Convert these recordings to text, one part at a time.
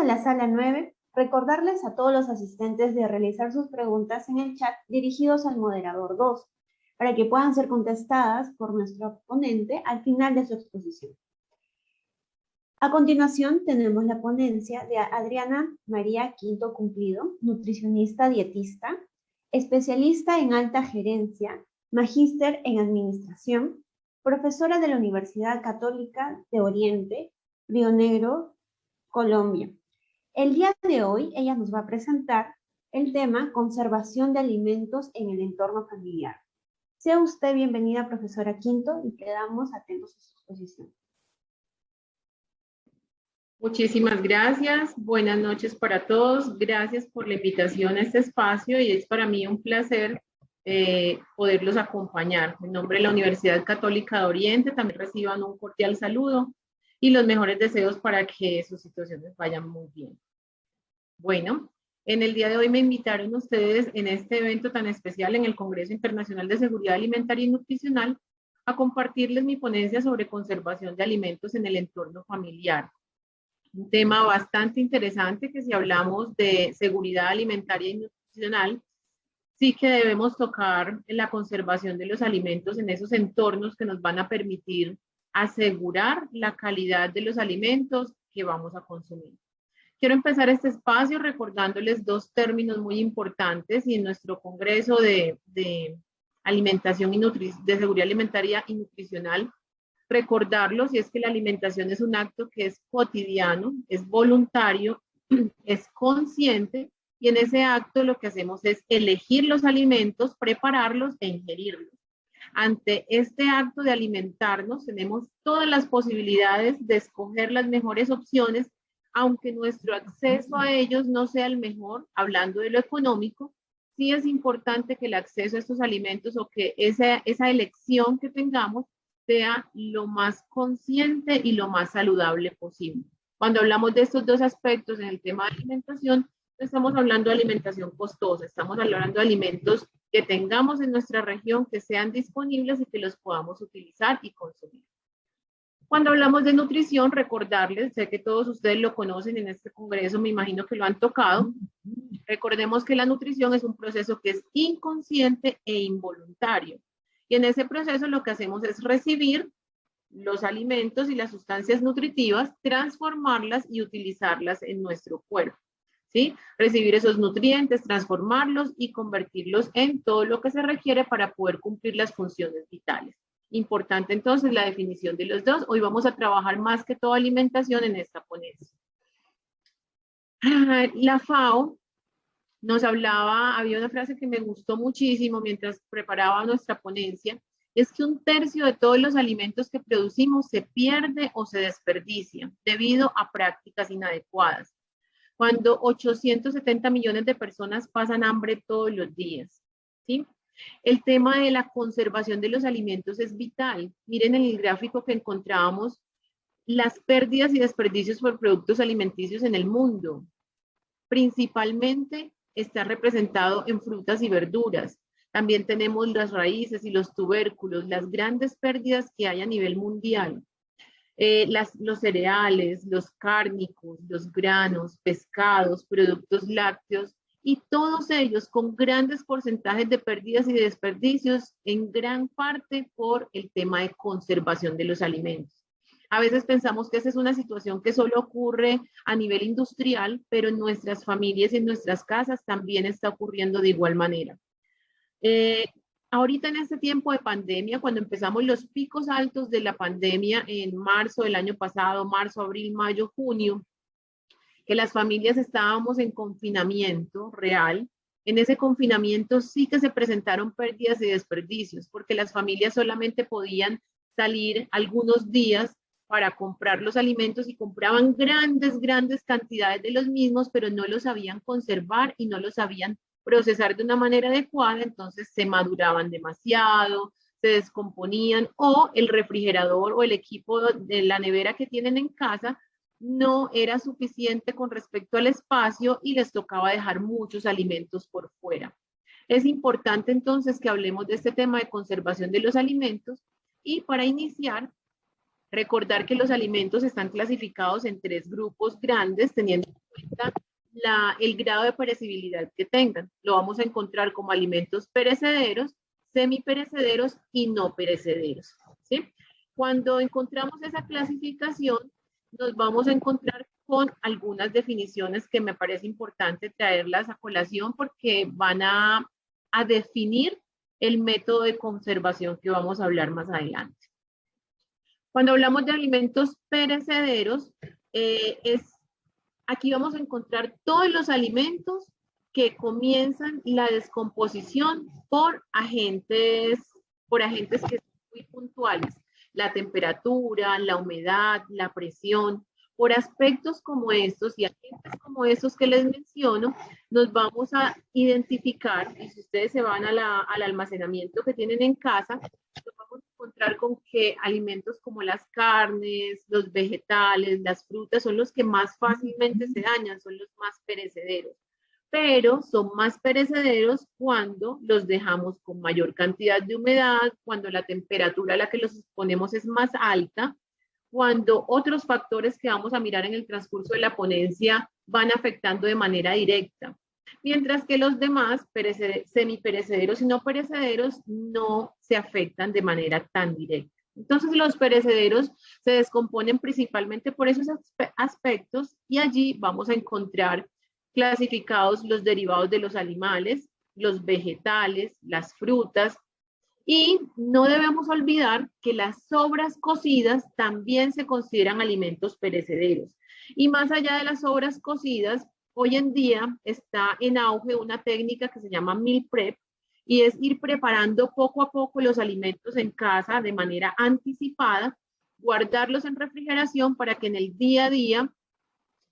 en la sala 9. Recordarles a todos los asistentes de realizar sus preguntas en el chat dirigidos al moderador 2, para que puedan ser contestadas por nuestro ponente al final de su exposición. A continuación tenemos la ponencia de Adriana María Quinto Cumplido, nutricionista dietista, especialista en alta gerencia, magíster en administración, profesora de la Universidad Católica de Oriente, Río Negro, Colombia. El día de hoy ella nos va a presentar el tema conservación de alimentos en el entorno familiar. Sea usted bienvenida, profesora Quinto, y quedamos atentos a su exposición. Muchísimas gracias. Buenas noches para todos. Gracias por la invitación a este espacio y es para mí un placer poderlos acompañar. En nombre de la Universidad Católica de Oriente también reciban un cordial saludo y los mejores deseos para que sus situaciones vayan muy bien. Bueno, en el día de hoy me invitaron ustedes en este evento tan especial en el Congreso Internacional de Seguridad Alimentaria y Nutricional a compartirles mi ponencia sobre conservación de alimentos en el entorno familiar. Un tema bastante interesante que si hablamos de seguridad alimentaria y nutricional, sí que debemos tocar la conservación de los alimentos en esos entornos que nos van a permitir asegurar la calidad de los alimentos que vamos a consumir. Quiero empezar este espacio recordándoles dos términos muy importantes y en nuestro Congreso de Alimentación y de Seguridad Alimentaria y Nutricional, recordarlos, y es que la alimentación es un acto que es cotidiano, es voluntario, es consciente, y en ese acto lo que hacemos es elegir los alimentos, prepararlos e ingerirlos. Ante este acto de alimentarnos, tenemos todas las posibilidades de escoger las mejores opciones, aunque nuestro acceso a ellos no sea el mejor, hablando de lo económico, sí es importante que el acceso a estos alimentos o que esa elección que tengamos sea lo más consciente y lo más saludable posible. Cuando hablamos de estos dos aspectos en el tema de alimentación, no estamos hablando de alimentación costosa, estamos hablando de alimentos que tengamos en nuestra región, que sean disponibles y que los podamos utilizar y consumir. Cuando hablamos de nutrición, recordarles, sé que todos ustedes lo conocen en este congreso, me imagino que lo han tocado, recordemos que la nutrición es un proceso que es inconsciente e involuntario. Y en ese proceso lo que hacemos es recibir los alimentos y las sustancias nutritivas, transformarlas y utilizarlas en nuestro cuerpo, ¿sí? Recibir esos nutrientes, transformarlos y convertirlos en todo lo que se requiere para poder cumplir las funciones vitales. Importante entonces la definición de los dos. Hoy vamos a trabajar más que toda alimentación en esta ponencia. La FAO nos hablaba, había una frase que me gustó muchísimo mientras preparaba nuestra ponencia, es que 1/3 de todos los alimentos que producimos se pierde o se desperdicia debido a prácticas inadecuadas. Cuando 870 millones de personas pasan hambre todos los días, ¿sí? El tema de la conservación de los alimentos es vital. Miren el gráfico que encontrábamos, las pérdidas y desperdicios por productos alimenticios en el mundo. Principalmente está representado en frutas y verduras. También tenemos las raíces y los tubérculos, las grandes pérdidas que hay a nivel mundial. Los cereales, los cárnicos, los granos, pescados, productos lácteos y todos ellos con grandes porcentajes de pérdidas y de desperdicios en gran parte por el tema de conservación de los alimentos. A veces pensamos que esa es una situación que solo ocurre a nivel industrial, pero en nuestras familias y en nuestras casas también está ocurriendo de igual manera. Ahorita en este tiempo de pandemia, cuando empezamos los picos altos de la pandemia en marzo del año pasado, marzo, abril, mayo, junio, que las familias estábamos en confinamiento real, en ese confinamiento sí que se presentaron pérdidas y desperdicios, porque las familias solamente podían salir algunos días para comprar los alimentos y compraban grandes cantidades de los mismos, pero no los sabían conservar y no los sabían procesar de una manera adecuada, entonces se maduraban demasiado, se descomponían o el refrigerador o el equipo de la nevera que tienen en casa no era suficiente con respecto al espacio y les tocaba dejar muchos alimentos por fuera. Es importante entonces que hablemos de este tema de conservación de los alimentos y para iniciar, recordar que los alimentos están clasificados en 3 grupos grandes, teniendo cuenta el grado de perecibilidad que tengan. Lo vamos a encontrar como alimentos perecederos, semiperecederos y no perecederos, ¿sí? Cuando encontramos esa clasificación, nos vamos a encontrar con algunas definiciones que me parece importante traerlas a colación porque van a definir el método de conservación que vamos a hablar más adelante. Cuando hablamos de alimentos perecederos, aquí vamos a encontrar todos los alimentos que comienzan la descomposición por agentes que son muy puntuales. La temperatura, la humedad, la presión. Por aspectos como estos y agentes como estos que les menciono, nos vamos a identificar, y si ustedes se van al almacenamiento que tienen en casa, nos vamos a encontrar con que alimentos como las carnes, los vegetales, las frutas son los que más fácilmente se dañan, son los más perecederos. Pero son más perecederos cuando los dejamos con mayor cantidad de humedad, cuando la temperatura a la que los exponemos es más alta, cuando otros factores que vamos a mirar en el transcurso de la ponencia van afectando de manera directa. Mientras que los demás, semiperecederos y no perecederos, no se afectan de manera tan directa. Entonces los perecederos se descomponen principalmente por esos aspectos y allí vamos a encontrar clasificados los derivados de los animales, los vegetales, las frutas, y no debemos olvidar que las sobras cocidas también se consideran alimentos perecederos. Y más allá de las sobras cocidas, hoy en día está en auge una técnica que se llama meal prep, y es ir preparando poco a poco los alimentos en casa de manera anticipada, guardarlos en refrigeración para que en el día a día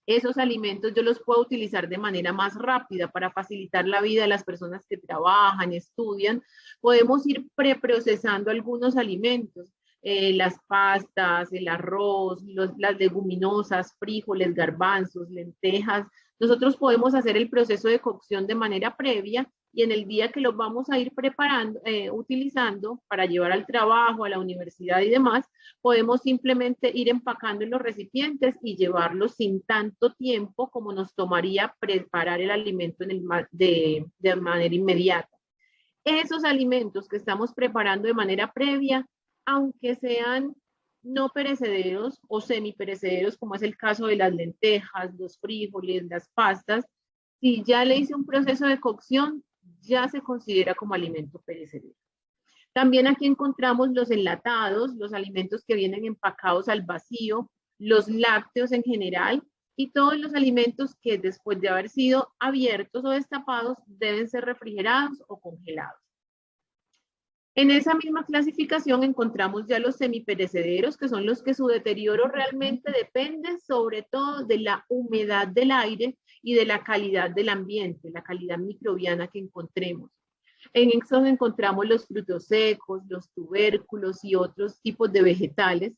esos alimentos yo los puedo utilizar de manera más rápida para facilitar la vida de las personas que trabajan, estudian. Podemos ir preprocesando algunos alimentos, las pastas, el arroz, las leguminosas, frijoles, garbanzos, lentejas. Nosotros podemos hacer el proceso de cocción de manera previa y en el día que los vamos a ir preparando, utilizando para llevar al trabajo, a la universidad y demás, podemos simplemente ir empacando en los recipientes y llevarlos sin tanto tiempo como nos tomaría preparar el alimento de manera inmediata. Esos alimentos que estamos preparando de manera previa, aunque sean no perecederos o semiperecederos, como es el caso de las lentejas, los frijoles, las pastas, si ya le hice un proceso de cocción, ya se considera como alimento perecedero. También aquí encontramos los enlatados, los alimentos que vienen empacados al vacío, los lácteos en general y todos los alimentos que después de haber sido abiertos o destapados deben ser refrigerados o congelados. En esa misma clasificación encontramos ya los semiperecederos, que son los que su deterioro realmente depende sobre todo de la humedad del aire y de la calidad del ambiente, la calidad microbiana que encontremos. En estos encontramos los frutos secos, los tubérculos y otros tipos de vegetales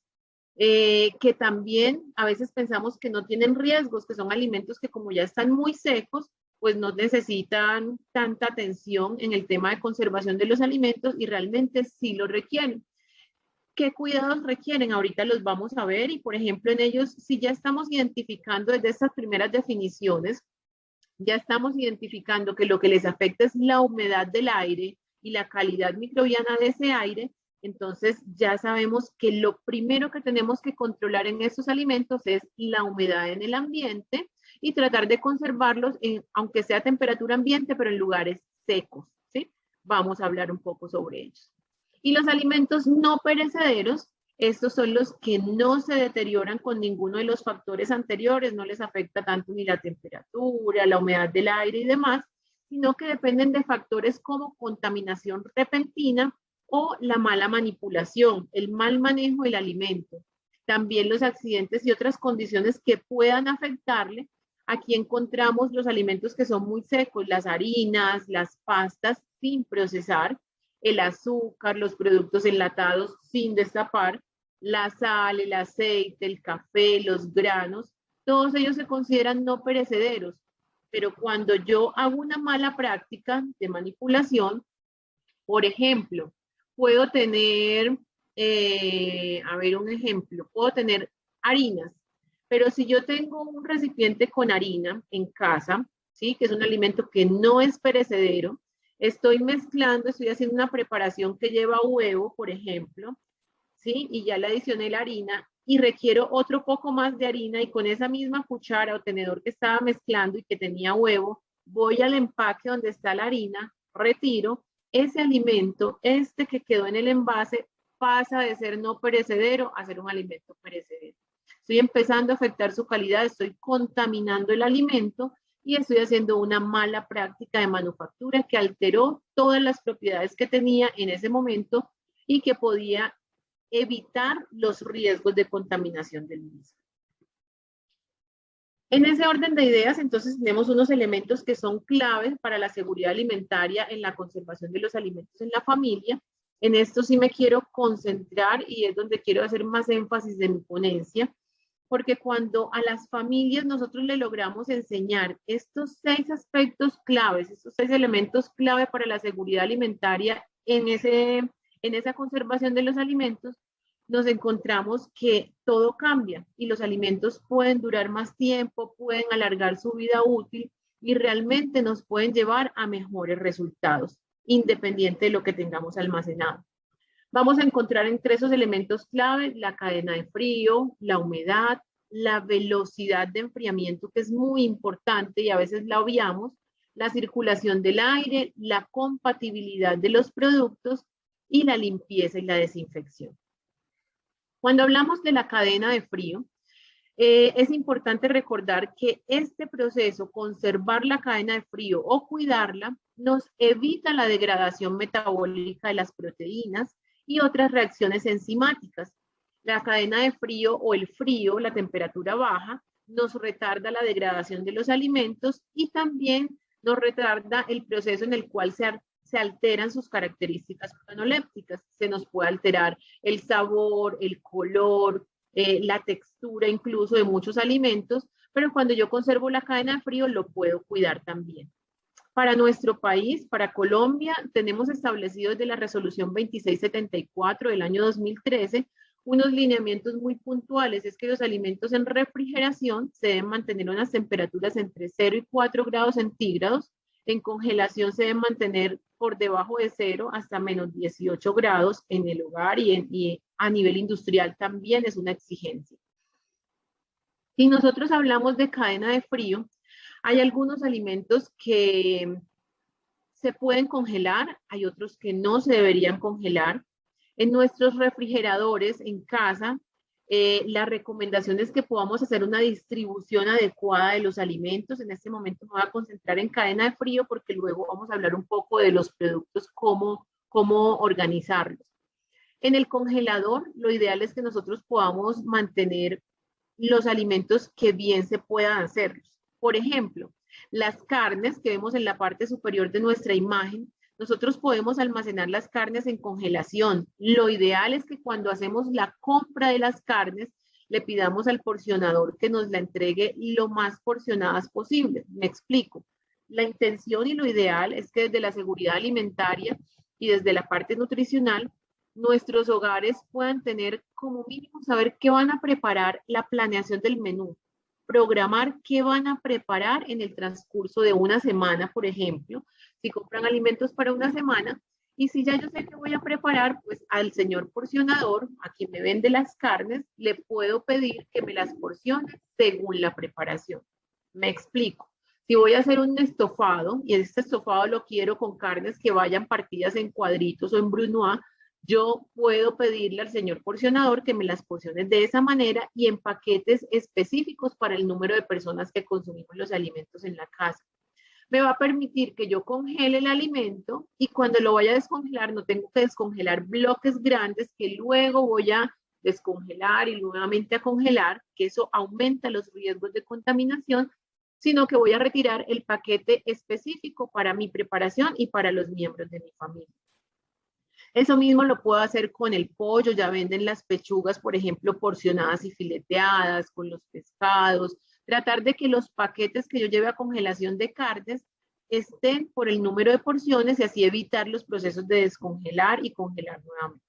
que también a veces pensamos que no tienen riesgos, que son alimentos que como ya están muy secos, pues no necesitan tanta atención en el tema de conservación de los alimentos y realmente sí lo requieren. ¿Qué cuidados requieren? Ahorita los vamos a ver y por ejemplo en ellos, si ya estamos identificando desde estas primeras definiciones, ya estamos identificando que lo que les afecta es la humedad del aire y la calidad microbiana de ese aire, entonces ya sabemos que lo primero que tenemos que controlar en estos alimentos es la humedad en el ambiente y tratar de conservarlos, aunque sea a temperatura ambiente, pero en lugares secos, ¿sí? Vamos a hablar un poco sobre ellos. Y los alimentos no perecederos, estos son los que no se deterioran con ninguno de los factores anteriores, no les afecta tanto ni la temperatura, la humedad del aire y demás, sino que dependen de factores como contaminación repentina o la mala manipulación, el mal manejo del alimento. También los accidentes y otras condiciones que puedan afectarle. Aquí encontramos los alimentos que son muy secos, las harinas, las pastas sin procesar, el azúcar, los productos enlatados sin destapar, la sal, el aceite, el café, los granos, todos ellos se consideran no perecederos. Pero cuando yo hago una mala práctica de manipulación, por ejemplo, puedo tener, a ver un ejemplo, puedo tener harinas. Pero si yo tengo un recipiente con harina en casa, ¿sí? Que es un alimento que no es perecedero, estoy mezclando, estoy haciendo una preparación que lleva huevo, por ejemplo, ¿sí? Y ya le adicioné la harina y requiero otro poco más de harina y con esa misma cuchara o tenedor que estaba mezclando y que tenía huevo, voy al empaque donde está la harina, retiro ese alimento, este que quedó en el envase, pasa de ser no perecedero a ser un alimento perecedero. Estoy empezando a afectar su calidad, estoy contaminando el alimento y estoy haciendo una mala práctica de manufactura que alteró todas las propiedades que tenía en ese momento y que podía evitar los riesgos de contaminación del mismo. En ese orden de ideas, entonces tenemos unos elementos que son claves para la seguridad alimentaria en la conservación de los alimentos en la familia. En esto sí me quiero concentrar y es donde quiero hacer más énfasis de mi ponencia, porque cuando a las familias nosotros le logramos enseñar estos 6 aspectos claves, estos 6 elementos clave para la seguridad alimentaria en esa conservación de los alimentos, nos encontramos que todo cambia y los alimentos pueden durar más tiempo, pueden alargar su vida útil y realmente nos pueden llevar a mejores resultados, independiente de lo que tengamos almacenado. Vamos a encontrar entre esos elementos clave la cadena de frío, la humedad, la velocidad de enfriamiento, que es muy importante y a veces la obviamos, la circulación del aire, la compatibilidad de los productos y la limpieza y la desinfección. Cuando hablamos de la cadena de frío, es importante recordar que este proceso, conservar la cadena de frío o cuidarla, nos evita la degradación metabólica de las proteínas y otras reacciones enzimáticas. La cadena de frío o el frío, la temperatura baja, nos retarda la degradación de los alimentos y también nos retarda el proceso en el cual se alteran sus características organolépticas. Se nos puede alterar el sabor, el color, la textura incluso de muchos alimentos, pero cuando yo conservo la cadena de frío lo puedo cuidar también. Para nuestro país, para Colombia, tenemos establecido desde la resolución 2674 del año 2013 unos lineamientos muy puntuales. Es que los alimentos en refrigeración se deben mantener unas temperaturas entre 0 y 4 grados centígrados. En congelación se deben mantener por debajo de 0 hasta menos 18 grados en el hogar y a nivel industrial también es una exigencia. Si nosotros hablamos de cadena de frío, hay algunos alimentos que se pueden congelar, hay otros que no se deberían congelar. En nuestros refrigeradores en casa, la recomendación es que podamos hacer una distribución adecuada de los alimentos. En este momento me voy a concentrar en cadena de frío porque luego vamos a hablar un poco de los productos, cómo organizarlos. En el congelador, lo ideal es que nosotros podamos mantener los alimentos que bien se puedan hacer. Por ejemplo, las carnes que vemos en la parte superior de nuestra imagen, nosotros podemos almacenar las carnes en congelación. Lo ideal es que cuando hacemos la compra de las carnes, le pidamos al porcionador que nos la entregue lo más porcionadas posible. Me explico. La intención y lo ideal es que desde la seguridad alimentaria y desde la parte nutricional, nuestros hogares puedan tener como mínimo saber qué van a preparar, la planeación del menú, programar qué van a preparar en el transcurso de una semana, por ejemplo, si compran alimentos para una semana, y si ya yo sé que voy a preparar, pues al señor porcionador, a quien me vende las carnes, le puedo pedir que me las porcione según la preparación. Me explico. Si voy a hacer un estofado, y este estofado lo quiero con carnes que vayan partidas en cuadritos o en brunoise, yo puedo pedirle al señor porcionador que me las porcione de esa manera y en paquetes específicos para el número de personas que consumimos los alimentos en la casa. Me va a permitir que yo congele el alimento y cuando lo vaya a descongelar no tengo que descongelar bloques grandes que luego voy a descongelar y nuevamente a congelar, que eso aumenta los riesgos de contaminación, sino que voy a retirar el paquete específico para mi preparación y para los miembros de mi familia. Eso mismo lo puedo hacer con el pollo, ya venden las pechugas, por ejemplo, porcionadas y fileteadas, con los pescados. Tratar de que los paquetes que yo lleve a congelación de carnes estén por el número de porciones y así evitar los procesos de descongelar y congelar nuevamente.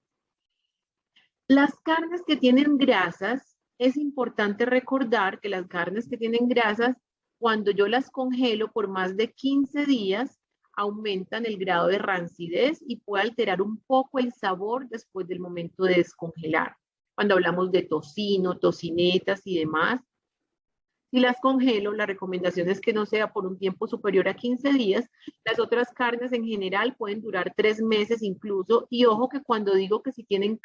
Las carnes que tienen grasas es importante recordar que las carnes que tienen grasas, cuando yo las congelo por más de 15 días, aumentan el grado de rancidez y puede alterar un poco el sabor después del momento de descongelar. Cuando hablamos de tocino, tocinetas y demás, si las congelo, la recomendación es que no sea por un tiempo superior a 15 días. Las otras carnes en general pueden durar 3 meses incluso. Y ojo que cuando digo que si tienen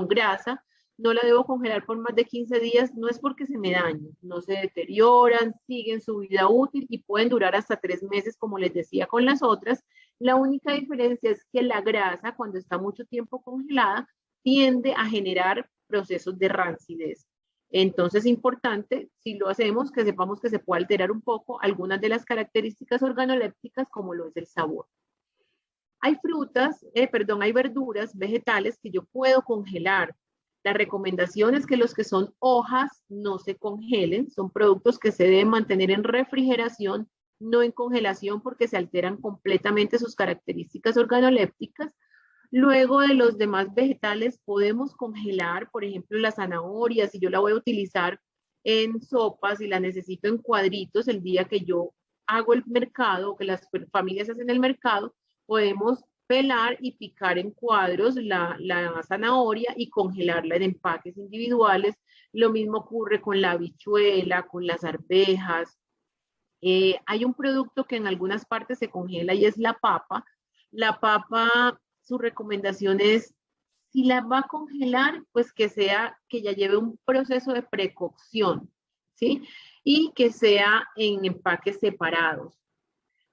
grasa, no la debo congelar por más de 15 días, no es porque se me dañen, no se deterioran, siguen su vida útil y pueden durar hasta 3 meses, como les decía con las otras. La única diferencia es que la grasa, cuando está mucho tiempo congelada, tiende a generar procesos de rancidez. Entonces es importante, si lo hacemos, que sepamos que se puede alterar un poco algunas de las características organolépticas, como lo es el sabor. Hay hay verduras, vegetales que yo puedo congelar. La recomendación es que los que son hojas no se congelen, son productos que se deben mantener en refrigeración, no en congelación, porque se alteran completamente sus características organolépticas. Luego de los demás vegetales podemos congelar, por ejemplo, la zanahoria, si yo la voy a utilizar en sopas y la necesito en cuadritos el día que yo hago el mercado o que las familias hacen el mercado, podemos pelar y picar en cuadros la zanahoria y congelarla en empaques individuales. Lo mismo ocurre con la habichuela, con las arvejas. Hay un producto que en algunas partes se congela y es la papa. La papa, su recomendación es, si la va a congelar, pues que ya lleve un proceso de precocción, ¿sí? Y que sea en empaques separados.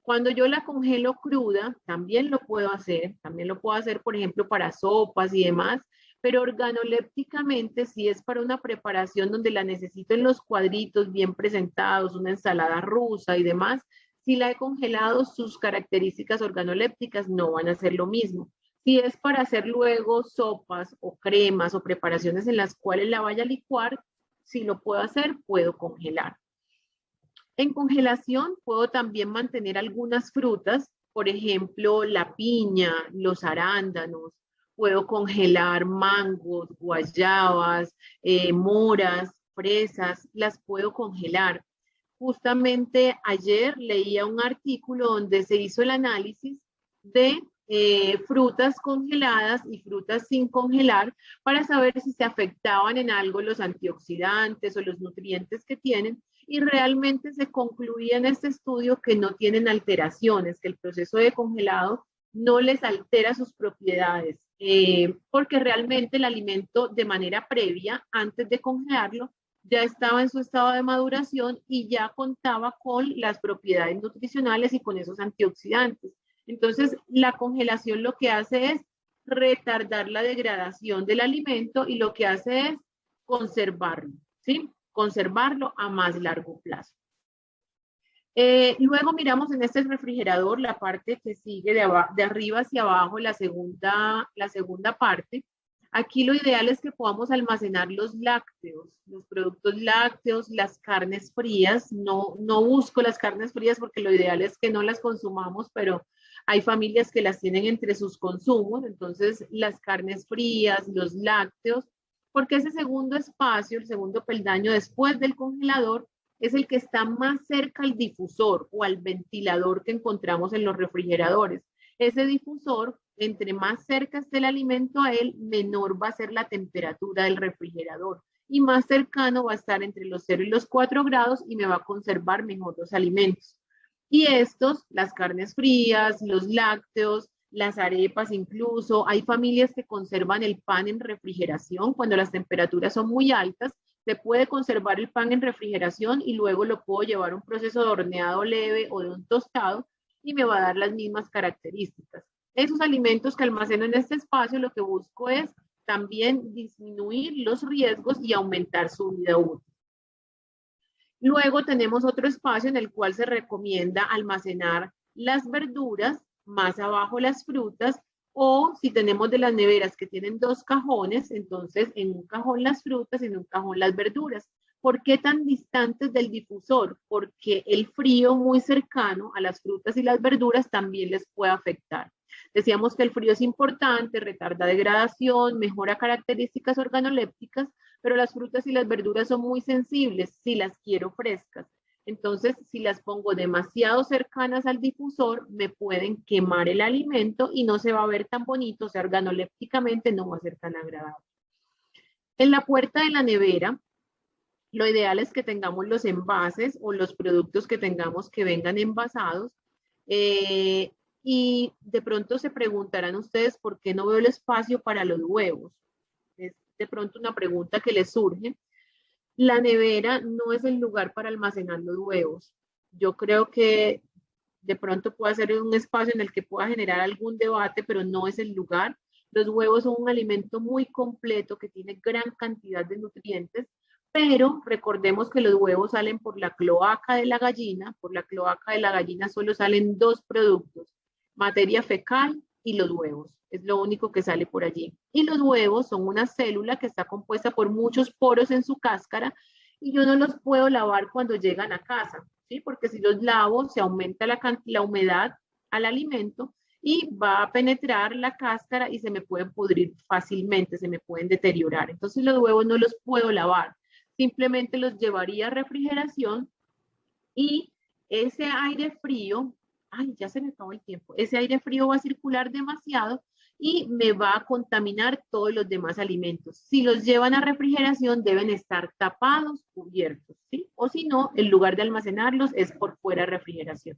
Cuando yo la congelo cruda, también lo puedo hacer, por ejemplo, para sopas y demás, pero organolépticamente, si es para una preparación donde la necesito en los cuadritos bien presentados, una ensalada rusa y demás, si la he congelado, sus características organolépticas no van a ser lo mismo. Si es para hacer luego sopas o cremas o preparaciones en las cuales la vaya a licuar, si lo puedo hacer, puedo congelar. En congelación puedo también mantener algunas frutas, por ejemplo, la piña, los arándanos, puedo congelar mangos, guayabas, moras, fresas, las puedo congelar. Justamente ayer leía un artículo donde se hizo el análisis de frutas congeladas y frutas sin congelar para saber si se afectaban en algo los antioxidantes o los nutrientes que tienen, y realmente se concluía en este estudio que no tienen alteraciones, que el proceso de congelado no les altera sus propiedades, porque realmente el alimento de manera previa, antes de congelarlo, ya estaba en su estado de maduración y ya contaba con las propiedades nutricionales y con esos antioxidantes. Entonces, la congelación lo que hace es retardar la degradación del alimento y lo que hace es conservarlo, ¿sí? Conservarlo a más largo plazo. Luego miramos en este refrigerador la parte que sigue de arriba hacia abajo, la segunda parte. Aquí lo ideal es que podamos almacenar los lácteos, los productos lácteos, las carnes frías. No busco las carnes frías porque lo ideal es que no las consumamos, pero hay familias que las tienen entre sus consumos. Entonces, las carnes frías, los lácteos, porque ese segundo espacio, el segundo peldaño después del congelador, es el que está más cerca al difusor o al ventilador que encontramos en los refrigeradores. Ese difusor, entre más cerca esté el alimento a él, menor va a ser la temperatura del refrigerador y más cercano va a estar entre los 0 y los 4 grados y me va a conservar mejor los alimentos. Y estos, las carnes frías, los lácteos, las arepas incluso, hay familias que conservan el pan en refrigeración cuando las temperaturas son muy altas. Se puede conservar el pan en refrigeración y luego lo puedo llevar a un proceso de horneado leve o de un tostado y me va a dar las mismas características. Esos alimentos que almaceno en este espacio, lo que busco es también disminuir los riesgos y aumentar su vida útil. Luego tenemos otro espacio en el cual se recomienda almacenar las verduras, más abajo las frutas, o si tenemos de las neveras que tienen 2 cajones, entonces en un cajón las frutas y en un cajón las verduras. ¿Por qué tan distantes del difusor? Porque el frío muy cercano a las frutas y las verduras también les puede afectar. Decíamos que el frío es importante, retarda degradación, mejora características organolépticas, pero las frutas y las verduras son muy sensibles si las quiero frescas. Entonces, si las pongo demasiado cercanas al difusor, me pueden quemar el alimento y no se va a ver tan bonito, o sea, organolépticamente no va a ser tan agradable. En la puerta de la nevera, lo ideal es que tengamos los envases o los productos que tengamos que vengan envasados. Y de pronto se preguntarán ustedes por qué no veo el espacio para los huevos. Es de pronto una pregunta que les surge. La nevera no es el lugar para almacenar los huevos. Yo creo que de pronto puede ser un espacio en el que pueda generar algún debate, pero no es el lugar. Los huevos son un alimento muy completo que tiene gran cantidad de nutrientes, pero recordemos que los huevos salen por la cloaca de la gallina. Por la cloaca de la gallina solo salen dos productos: materia fecal y los huevos. Es lo único que sale por allí. Y los huevos son una célula que está compuesta por muchos poros en su cáscara y yo no los puedo lavar cuando llegan a casa, ¿sí? Porque si los lavo se aumenta la humedad al alimento y va a penetrar la cáscara y se me pueden pudrir fácilmente, se me pueden deteriorar. Entonces los huevos no los puedo lavar. Simplemente los llevaría a refrigeración y ese aire frío, ay, ya se me acabó el tiempo, ese aire frío va a circular demasiado y me va a contaminar todos los demás alimentos. Si los llevan a refrigeración, deben estar tapados, cubiertos, ¿sí? O si no, el lugar de almacenarlos es por fuera de refrigeración.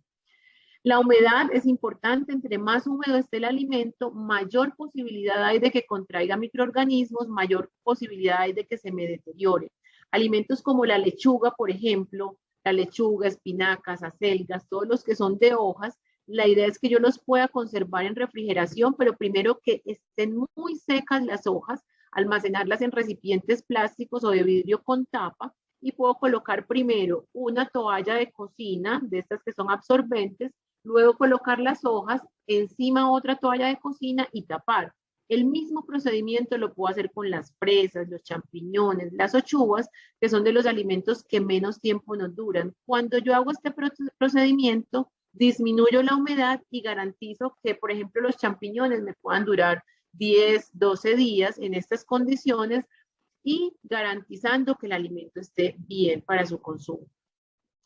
La humedad es importante. Entre más húmedo esté el alimento, mayor posibilidad hay de que contraiga microorganismos, mayor posibilidad hay de que se me deteriore. Alimentos como la lechuga, por ejemplo, la lechuga, espinacas, acelgas, todos los que son de hojas, la idea es que yo los pueda conservar en refrigeración, pero primero que estén muy secas las hojas, almacenarlas en recipientes plásticos o de vidrio con tapa, y puedo colocar primero una toalla de cocina, de estas que son absorbentes, luego colocar las hojas, encima otra toalla de cocina y tapar. El mismo procedimiento lo puedo hacer con las fresas, los champiñones, las ochugas, que son de los alimentos que menos tiempo nos duran. Cuando yo hago este procedimiento, disminuyo la humedad y garantizo que, por ejemplo, los champiñones me puedan durar 10, 12 días en estas condiciones y garantizando que el alimento esté bien para su consumo.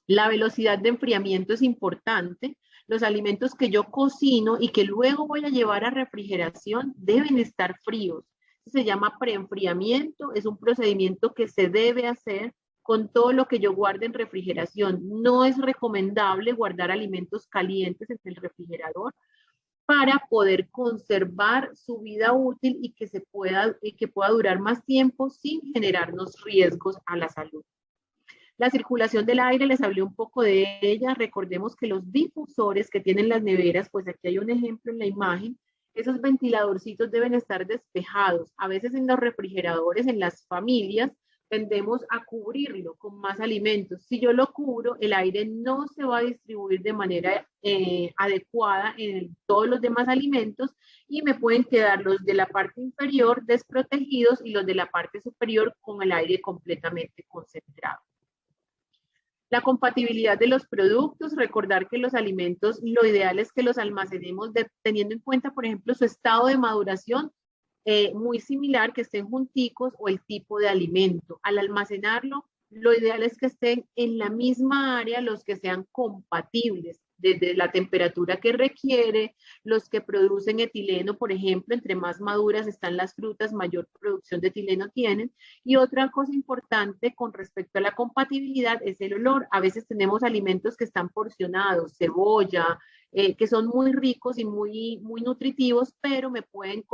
La velocidad de enfriamiento es importante. Los alimentos que yo cocino y que luego voy a llevar a refrigeración deben estar fríos. Se llama preenfriamiento, es un procedimiento que se debe hacer con todo lo que yo guarde en refrigeración. No es recomendable guardar alimentos calientes en el refrigerador para poder conservar su vida útil y que pueda durar más tiempo sin generarnos riesgos a la salud. La circulación del aire, les hablé un poco de ella. Recordemos que los difusores que tienen las neveras, pues aquí hay un ejemplo en la imagen, esos ventiladorcitos deben estar despejados. A veces en los refrigeradores, en las familias, tendemos a cubrirlo con más alimentos. Si yo lo cubro, el aire no se va a distribuir de manera adecuada en todos los demás alimentos y me pueden quedar los de la parte inferior desprotegidos y los de la parte superior con el aire completamente concentrado. La compatibilidad de los productos, recordar que los alimentos, lo ideal es que los almacenemos teniendo en cuenta, por ejemplo, su estado de maduración, muy similar, que estén junticos, o el tipo de alimento. Al almacenarlo, lo ideal es que estén en la misma área los que sean compatibles, desde la temperatura que requiere, los que producen etileno, por ejemplo, entre más maduras están las frutas, mayor producción de etileno tienen. Y otra cosa importante con respecto a la compatibilidad es el olor. A veces tenemos alimentos que están porcionados, cebolla, que son muy ricos y muy nutritivos, pero me pueden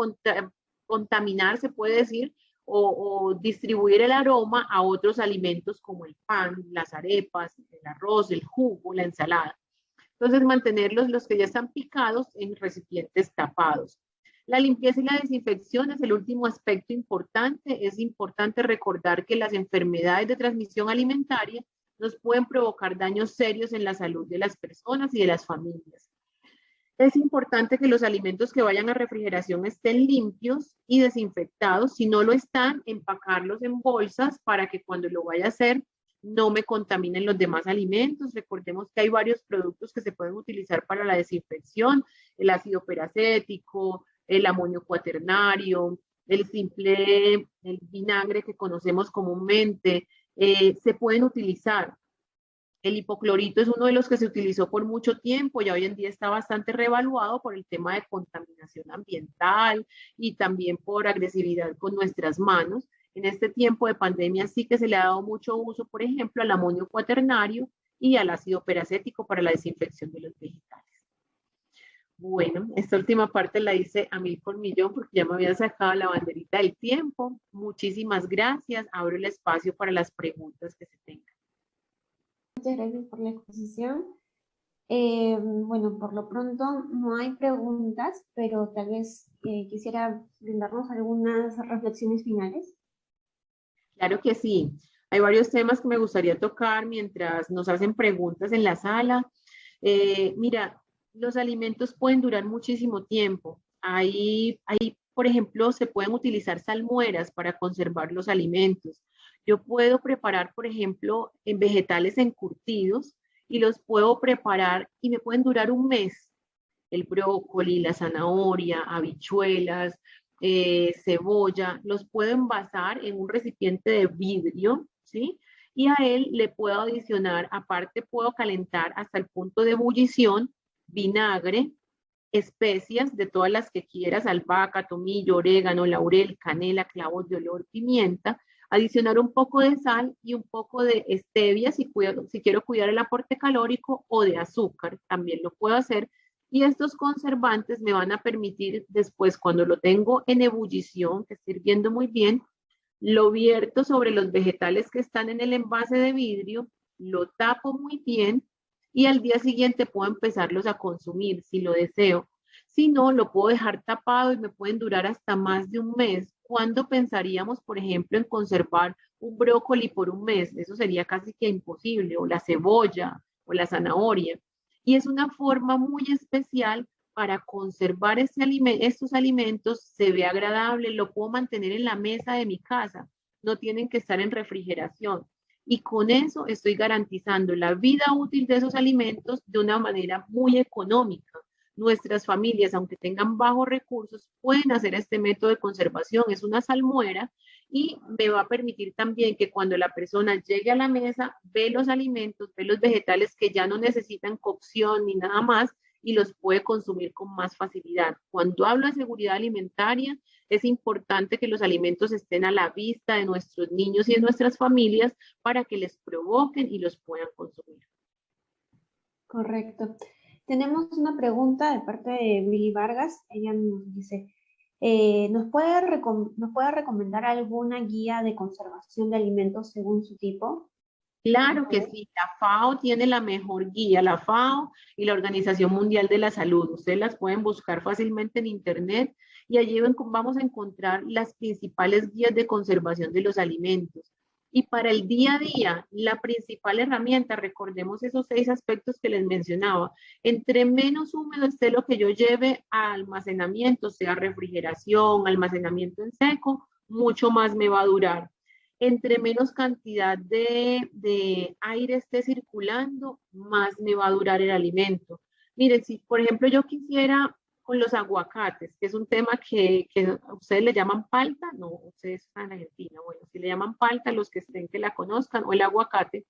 contaminar, se puede decir, o distribuir el aroma a otros alimentos como el pan, las arepas, el arroz, el jugo, la ensalada. Entonces, mantenerlos, los que ya están picados, en recipientes tapados. La limpieza y la desinfección es el último aspecto importante. Es importante recordar que las enfermedades de transmisión alimentaria nos pueden provocar daños serios en la salud de las personas y de las familias. Es importante que los alimentos que vayan a refrigeración estén limpios y desinfectados. Si no lo están, empacarlos en bolsas para que cuando lo vaya a hacer no me contaminen los demás alimentos. Recordemos que hay varios productos que se pueden utilizar para la desinfección, el ácido peracético, el amonio cuaternario, el vinagre que conocemos comúnmente, se pueden utilizar. El hipoclorito es uno de los que se utilizó por mucho tiempo y hoy en día está bastante revaluado por el tema de contaminación ambiental y también por agresividad con nuestras manos. En este tiempo de pandemia sí que se le ha dado mucho uso, por ejemplo, al amonio cuaternario y al ácido peracético para la desinfección de los vegetales. Bueno, esta última parte la hice a 1000 por millón porque ya me había sacado la banderita del tiempo. Muchísimas gracias. Abro el espacio para las preguntas que se tengan. Muchas gracias por la exposición. Bueno, por lo pronto no hay preguntas, pero tal vez quisiera brindarnos algunas reflexiones finales. Claro que sí. Hay varios temas que me gustaría tocar mientras nos hacen preguntas en la sala. Mira, los alimentos pueden durar muchísimo tiempo. Por ejemplo, se pueden utilizar salmueras para conservar los alimentos. Yo puedo preparar, por ejemplo, en vegetales encurtidos y los puedo preparar y me pueden durar un mes. El brócoli, la zanahoria, habichuelas, cebolla, los puedo envasar en un recipiente de vidrio, ¿sí? Y a él le puedo adicionar, aparte puedo calentar hasta el punto de ebullición, vinagre, especias de todas las que quieras, albahaca, tomillo, orégano, laurel, canela, clavos de olor, pimienta, adicionar un poco de sal y un poco de stevia si quiero cuidar el aporte calórico o de azúcar, también lo puedo hacer. Y estos conservantes me van a permitir después, cuando lo tengo en ebullición, que esté hirviendo muy bien, lo vierto sobre los vegetales que están en el envase de vidrio, lo tapo muy bien y al día siguiente puedo empezarlos a consumir si lo deseo. Si no, lo puedo dejar tapado y me pueden durar hasta más de un mes. ¿Cuándo pensaríamos, por ejemplo, en conservar un brócoli por un mes? Eso sería casi que imposible, o la cebolla, o la zanahoria. Y es una forma muy especial para conservar estos alimentos, se ve agradable, lo puedo mantener en la mesa de mi casa, no tienen que estar en refrigeración. Y con eso estoy garantizando la vida útil de esos alimentos de una manera muy económica. Nuestras familias, aunque tengan bajos recursos, pueden hacer este método de conservación. Es una salmuera y me va a permitir también que cuando la persona llegue a la mesa, ve los alimentos, ve los vegetales que ya no necesitan cocción ni nada más, y los puede consumir con más facilidad. Cuando hablo de seguridad alimentaria, es importante que los alimentos estén a la vista de nuestros niños y de nuestras familias para que les provoquen y los puedan consumir. Correcto. Tenemos una pregunta de parte de Billy Vargas. Ella nos dice, ¿nos puede recomendar alguna guía de conservación de alimentos según su tipo? Claro que sí, la FAO tiene la mejor guía, la FAO y la Organización Mundial de la Salud. Ustedes las pueden buscar fácilmente en internet y allí vamos a encontrar las principales guías de conservación de los alimentos. Y para el día a día, la principal herramienta, recordemos esos 6 aspectos que les mencionaba, entre menos húmedo esté lo que yo lleve a almacenamiento, sea refrigeración, almacenamiento en seco, mucho más me va a durar. Entre menos cantidad de aire esté circulando, más me va a durar el alimento. Miren, si por ejemplo yo quisiera con los aguacates, que es un tema que ustedes le llaman palta, no, ustedes están en Argentina, bueno, si le llaman palta, los que estén que la conozcan, o el aguacate,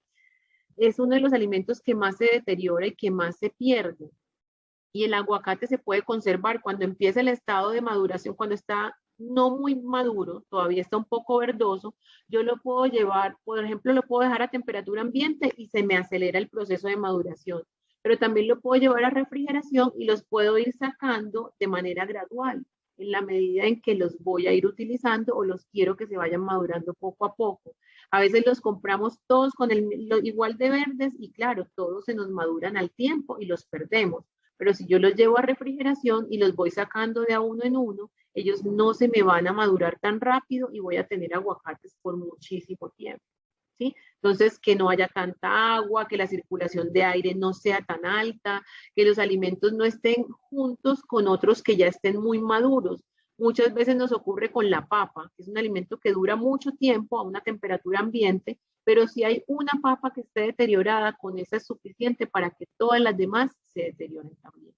es uno de los alimentos que más se deteriora y que más se pierde. Y el aguacate se puede conservar cuando empieza el estado de maduración, cuando está no muy maduro, todavía está un poco verdoso, yo lo puedo llevar, por ejemplo, lo puedo dejar a temperatura ambiente y se me acelera el proceso de maduración, pero también lo puedo llevar a refrigeración y los puedo ir sacando de manera gradual, en la medida en que los voy a ir utilizando o los quiero que se vayan madurando poco a poco. A veces los compramos todos con igual de verdes y claro, todos se nos maduran al tiempo y los perdemos. Pero si yo los llevo a refrigeración y los voy sacando de a uno en uno, ellos no se me van a madurar tan rápido y voy a tener aguacates por muchísimo tiempo, ¿sí? Entonces, que no haya tanta agua, que la circulación de aire no sea tan alta, que los alimentos no estén juntos con otros que ya estén muy maduros. Muchas veces nos ocurre con la papa, que es un alimento que dura mucho tiempo a una temperatura ambiente, pero si hay una papa que esté deteriorada, con esa es suficiente para que todas las demás se deterioren también.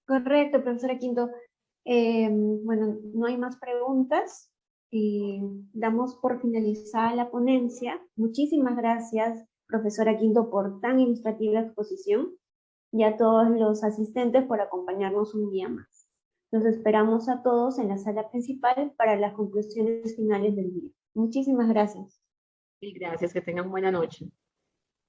Correcto, profesora Quinto. Bueno, no hay más preguntas. Damos por finalizada la ponencia. Muchísimas gracias, profesora Quinto, por tan ilustrativa exposición y a todos los asistentes por acompañarnos un día más. Los esperamos a todos en la sala principal para las conclusiones finales del día. Muchísimas gracias. Y gracias, que tengan buena noche.